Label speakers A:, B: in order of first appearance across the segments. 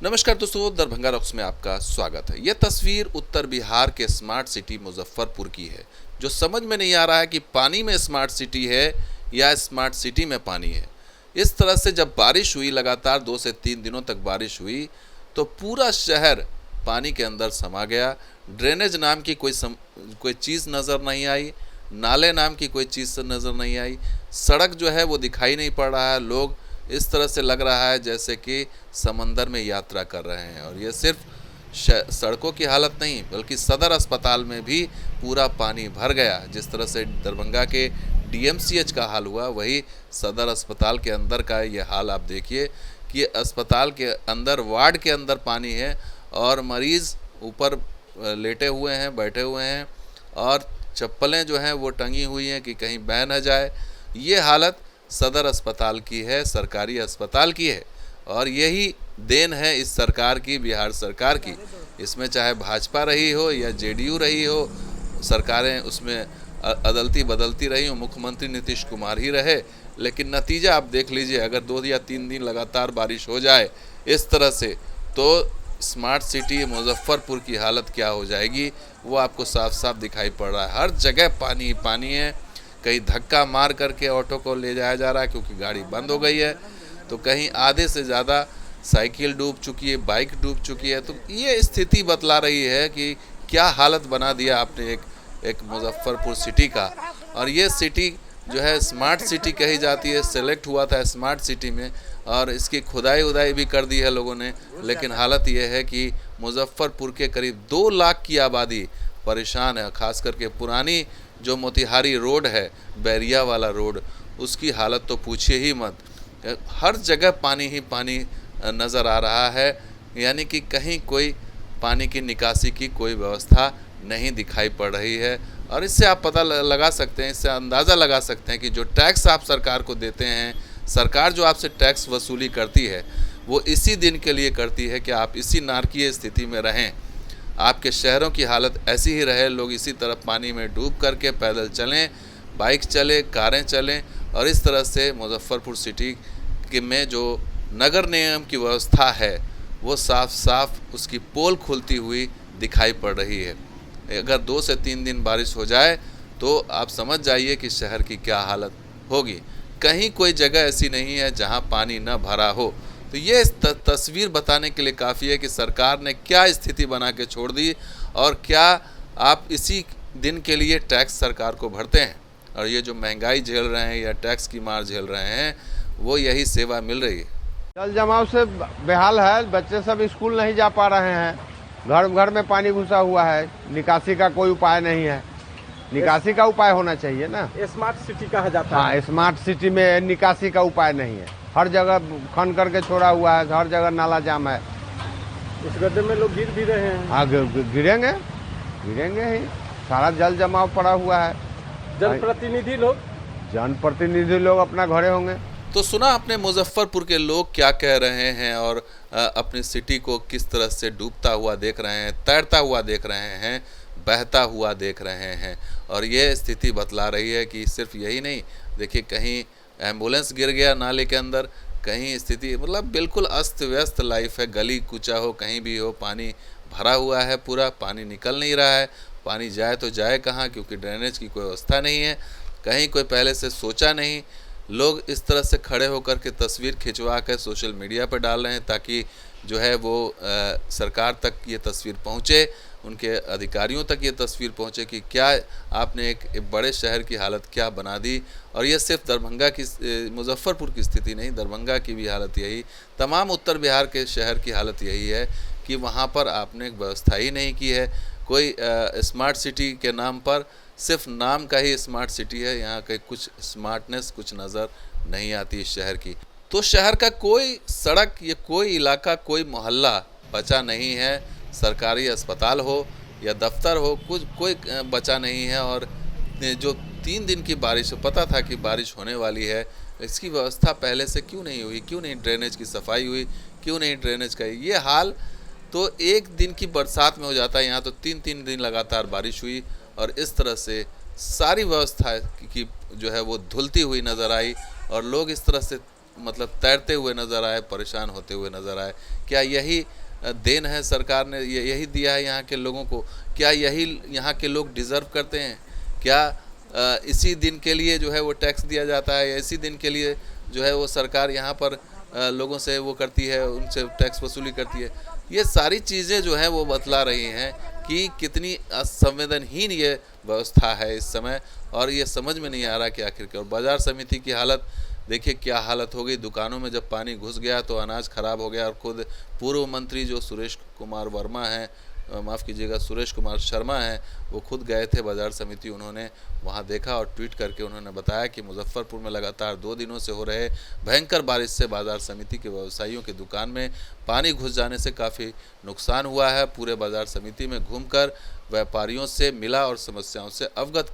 A: नमस्कार दोस्तों, दरभंगा रॉक्स में आपका स्वागत है। यह तस्वीर उत्तर बिहार के स्मार्ट सिटी मुजफ्फरपुर की है। जो समझ में नहीं आ रहा है कि पानी में स्मार्ट सिटी है या स्मार्ट सिटी में पानी है। इस तरह से जब बारिश हुई, लगातार 2 से 3 दिनों तक बारिश हुई, तो पूरा शहर पानी के अंदर समा गया। ड्रेनेज नाम की कोई चीज़ नज़र नहीं आई, नाले नाम की कोई चीज़ नज़र नहीं आई, सड़क जो है वो दिखाई नहीं पड़ रहा है। लोग इस तरह से लग रहा है जैसे कि समंदर में यात्रा कर रहे हैं। और ये सिर्फ सड़कों की हालत नहीं, बल्कि सदर अस्पताल में भी पूरा पानी भर गया। जिस तरह से दरभंगा के डीएमसीएच का हाल हुआ, वही सदर अस्पताल के अंदर का ये हाल आप देखिए कि अस्पताल के अंदर, वार्ड के अंदर पानी है और मरीज़ ऊपर लेटे हुए हैं, बैठे हुए हैं, और चप्पलें जो हैं वो टंगी हुई हैं कि कहीं बह न जाए। ये हालत सदर अस्पताल की है, सरकारी अस्पताल की है। और यही देन है इस सरकार की, बिहार सरकार की। इसमें चाहे भाजपा रही हो या जेडीयू रही हो, सरकारें उसमें अदलती बदलती रही हो, मुख्यमंत्री नीतीश कुमार ही रहे, लेकिन नतीजा आप देख लीजिए। अगर 2 या 3 दिन लगातार बारिश हो जाए इस तरह से, तो स्मार्ट सिटी मुजफ्फरपुर की हालत क्या हो जाएगी वो आपको साफ साफ दिखाई पड़ रहा है। हर जगह पानी पानी है। कहीं धक्का मार करके ऑटो को ले जाया जा रहा है क्योंकि गाड़ी बंद हो गई है, तो कहीं आधे से ज़्यादा साइकिल डूब चुकी है, बाइक डूब चुकी है। तो ये स्थिति बतला रही है कि क्या हालत बना दिया आपने एक मुजफ्फरपुर सिटी का। और ये सिटी जो है स्मार्ट सिटी कही जाती है, सेलेक्ट हुआ था स्मार्ट सिटी में, और इसकी खुदाई उदाई भी कर दी है लोगों ने। लेकिन हालत ये है कि मुजफ्फरपुर के करीब 2 लाख की आबादी परेशान है। खास करके पुरानी जो मोतिहारी रोड है, बैरिया वाला रोड, उसकी हालत तो पूछिए ही मत। हर जगह पानी ही पानी नज़र आ रहा है, यानी कि कहीं कोई पानी की निकासी की कोई व्यवस्था नहीं दिखाई पड़ रही है। और इससे आप पता लगा सकते हैं, इससे अंदाज़ा लगा सकते हैं कि जो टैक्स आप सरकार को देते हैं, सरकार जो आपसे टैक्स वसूली करती है, वो इसी दिन के लिए करती है कि आप इसी नारकीय स्थिति में रहें, आपके शहरों की हालत ऐसी ही रहे, लोग इसी तरफ पानी में डूब करके पैदल चलें, बाइक चले, कारें चलें। और इस तरह से मुजफ्फरपुर सिटी के में जो नगर निगम की व्यवस्था है, वो साफ साफ उसकी पोल खुलती हुई दिखाई पड़ रही है। अगर 2 से 3 दिन बारिश हो जाए तो आप समझ जाइए कि शहर की क्या हालत होगी। कहीं कोई जगह ऐसी नहीं है जहां पानी न भरा हो। तो ये तस्वीर बताने के लिए काफ़ी है कि सरकार ने क्या स्थिति बना के छोड़ दी, और क्या आप इसी दिन के लिए टैक्स सरकार को भरते हैं, और ये जो महंगाई झेल रहे हैं या टैक्स की मार झेल रहे हैं, वो यही सेवा मिल रही है।
B: जल जमाव से बेहाल है, बच्चे सब स्कूल नहीं जा पा रहे हैं, घर घर में पानी घुसा हुआ है, निकासी का कोई उपाय नहीं है। निकासी का उपाय होना चाहिए ना।
C: स्मार्ट सिटी कहा जाता है।
B: हाँ, स्मार्ट सिटी में निकासी का उपाय नहीं है। हर जगह खन करके छोड़ा हुआ है, हर जगह नाला जाम है।
C: इस गड्ढे में लोग गिर भी रहे हैं।
B: हाँ, गिरेंगे गिरेंगे ही। सारा जल जमाव पड़ा हुआ है। जनप्रतिनिधि लोग अपना घरे होंगे।
A: तो सुना आपने मुजफ्फरपुर के लोग क्या कह रहे हैं, और अपनी सिटी को किस तरह से डूबता हुआ देख रहे हैं, तैरता हुआ देख रहे हैं, बहता हुआ देख रहे हैं। और ये स्थिति बतला रही है कि सिर्फ यही नहीं, देखिए कहीं एम्बुलेंस गिर गया नाले के अंदर, कहीं स्थिति मतलब बिल्कुल अस्त व्यस्त लाइफ है। गली कूचा हो, कहीं भी हो, पानी भरा हुआ है, पूरा पानी निकल नहीं रहा है। पानी जाए तो जाए कहाँ, क्योंकि ड्रेनेज की कोई व्यवस्था नहीं है, कहीं कोई पहले से सोचा नहीं। लोग इस तरह से खड़े होकर के तस्वीर खिंचवा कर सोशल मीडिया पर डाल रहे हैं ताकि जो है वो सरकार तक ये तस्वीर पहुँचे, उनके अधिकारियों तक ये तस्वीर पहुँचे कि क्या आपने एक बड़े शहर की हालत क्या बना दी। और ये सिर्फ दरभंगा की, मुजफ्फरपुर की स्थिति नहीं, दरभंगा की भी हालत यही, तमाम उत्तर बिहार के शहर की हालत यही है कि वहाँ पर आपने व्यवस्था ही नहीं की है। कोई स्मार्ट सिटी के नाम पर सिर्फ नाम का ही स्मार्ट सिटी है, यहाँ के कुछ स्मार्टनेस कुछ नज़र नहीं आती इस शहर की। तो शहर का कोई सड़क, ये कोई इलाका, कोई मोहल्ला बचा नहीं है। सरकारी अस्पताल हो या दफ्तर हो, कुछ कोई बचा नहीं है। और जो 3 दिन की बारिश, पता था कि बारिश होने वाली है, इसकी व्यवस्था पहले से क्यों नहीं हुई, क्यों नहीं ड्रेनेज की सफाई हुई, क्यों नहीं ड्रेनेज का ये हाल तो एक दिन की बरसात में हो जाता है। यहाँ तो 3-3 दिन लगातार बारिश हुई और इस तरह से सारी व्यवस्था की जो है वो धुलती हुई नज़र आई, और लोग इस तरह से मतलब तैरते हुए नज़र आए, परेशान होते हुए नज़र आए। क्या यही देन है सरकार ने, यही दिया है यहाँ के लोगों को? क्या यही यहाँ के लोग डिज़र्व करते हैं? क्या इसी दिन के लिए जो है वो टैक्स दिया जाता है, या इसी दिन के लिए जो है वो सरकार यहाँ पर लोगों से वो करती है, उनसे टैक्स वसूली करती है? ये सारी चीज़ें जो हैं वो बतला रही हैं कि कितनी असंवेदनहीन ये व्यवस्था है इस समय, और ये समझ में नहीं आ रहा कि आखिर क्या। और बाज़ार समिति की हालत देखिए, क्या हालत हो गई। दुकानों में जब पानी घुस गया तो अनाज खराब हो गया, और खुद पूर्व मंत्री जो सुरेश कुमार वर्मा हैं, माफ़ कीजिएगा सुरेश कुमार शर्मा हैं, वो खुद गए थे बाज़ार समिति। उन्होंने वहाँ देखा और ट्वीट करके उन्होंने बताया कि मुजफ्फरपुर में लगातार 2 दिनों से हो रहे भयंकर बारिश से बाज़ार समिति के व्यवसायियों की दुकान में पानी घुस जाने से काफ़ी नुकसान हुआ है। पूरे बाज़ार समिति में घूमकर व्यापारियों से मिला और समस्याओं से अवगत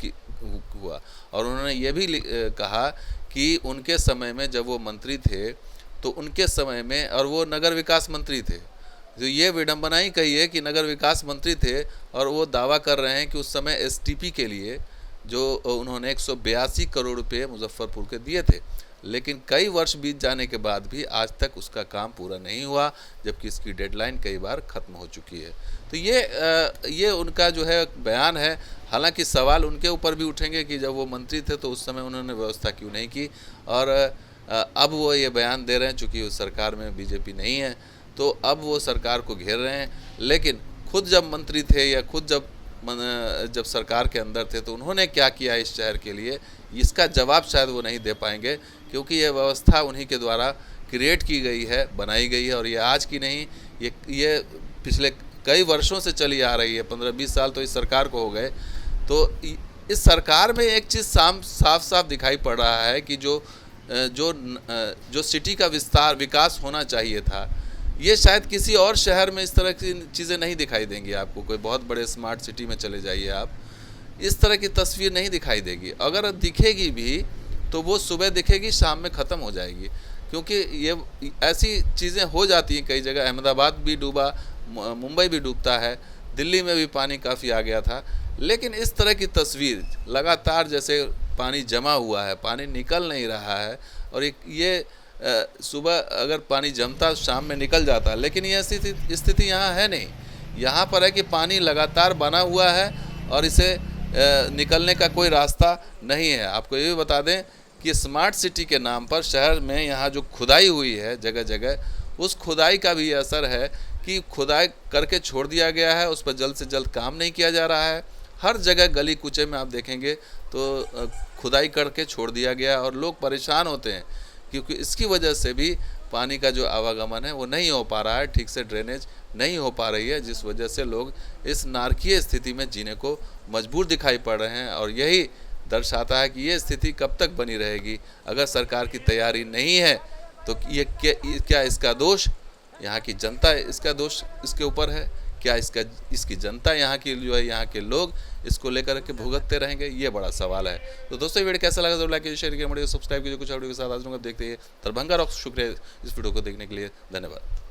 A: हुआ। और उन्होंने ये भी कहा कि उनके समय में जब वो मंत्री थे तो उनके समय में, और वो नगर विकास मंत्री थे, जो ये विडंबना ही कही है कि नगर विकास मंत्री थे और वो दावा कर रहे हैं कि उस समय एसटीपी के लिए जो उन्होंने 182 करोड़ रुपए मुजफ्फरपुर के दिए थे, लेकिन कई वर्ष बीत जाने के बाद भी आज तक उसका काम पूरा नहीं हुआ, जबकि इसकी डेडलाइन कई बार ख़त्म हो चुकी है। तो ये उनका जो है बयान है। हालांकि सवाल उनके ऊपर भी उठेंगे कि जब वो मंत्री थे तो उस समय उन्होंने व्यवस्था क्यों नहीं की, और अब वो ये बयान दे रहे हैं चूँकि उस सरकार में बीजेपी नहीं है तो अब वो सरकार को घेर रहे हैं। लेकिन खुद जब मंत्री थे या खुद जब सरकार के अंदर थे तो उन्होंने क्या किया इस शहर के लिए, इसका जवाब शायद वो नहीं दे पाएंगे, क्योंकि ये व्यवस्था उन्हीं के द्वारा क्रिएट की गई है, बनाई गई है। और ये आज की नहीं, ये पिछले कई वर्षों से चली आ रही है। 15-20 साल तो इस सरकार को हो गए। तो इस सरकार में एक चीज़ साफ साफ दिखाई पड़ रहा है कि जो सिटी का विकास होना चाहिए था, ये शायद किसी और शहर में इस तरह की चीज़ें नहीं दिखाई देंगी आपको। कोई बहुत बड़े स्मार्ट सिटी में चले जाइए आप, इस तरह की तस्वीर नहीं दिखाई देगी। अगर दिखेगी भी तो वो सुबह दिखेगी, शाम में ख़त्म हो जाएगी, क्योंकि ये ऐसी चीज़ें हो जाती हैं कई जगह। अहमदाबाद भी डूबा, मुंबई भी डूबता है, दिल्ली में भी पानी काफ़ी आ गया था। लेकिन इस तरह की तस्वीर लगातार, जैसे पानी जमा हुआ है, पानी निकल नहीं रहा है, और ये सुबह अगर पानी जमता शाम में निकल जाता, लेकिन यह स्थिति यहाँ है नहीं। यहाँ पर है कि पानी लगातार बना हुआ है और इसे निकलने का कोई रास्ता नहीं है। आपको ये भी बता दें कि स्मार्ट सिटी के नाम पर शहर में यहाँ जो खुदाई हुई है जगह जगह, उस खुदाई का भी असर है कि खुदाई करके छोड़ दिया गया है, उस पर जल्द से जल्द काम नहीं किया जा रहा है। हर जगह गली कूचे में आप देखेंगे तो खुदाई करके छोड़ दिया गया, और लोग परेशान होते हैं क्योंकि इसकी वजह से भी पानी का जो आवागमन है वो नहीं हो पा रहा है, ठीक से ड्रेनेज नहीं हो पा रही है, जिस वजह से लोग इस नारकीय स्थिति में जीने को मजबूर दिखाई पड़ रहे हैं। और यही दर्शाता है कि ये स्थिति कब तक बनी रहेगी। अगर सरकार की तैयारी नहीं है तो ये क्या इसका दोष यहाँ की जनता, इसका दोष इसके ऊपर है? क्या इसकी जनता, यहाँ की जो है, यहाँ के लोग इसको लेकर के भुगतते रहेंगे? ये बड़ा सवाल है। तो दोस्तों, वीडियो कैसा लगा जरूर लाइक कीजिए, शेयर कीजिए, सब्सक्राइब कीजिए। कुछ वीडियो के साथ आज देखते हैं दरभंगा रॉक्स। शुक्रिया इस वीडियो को देखने के लिए, धन्यवाद।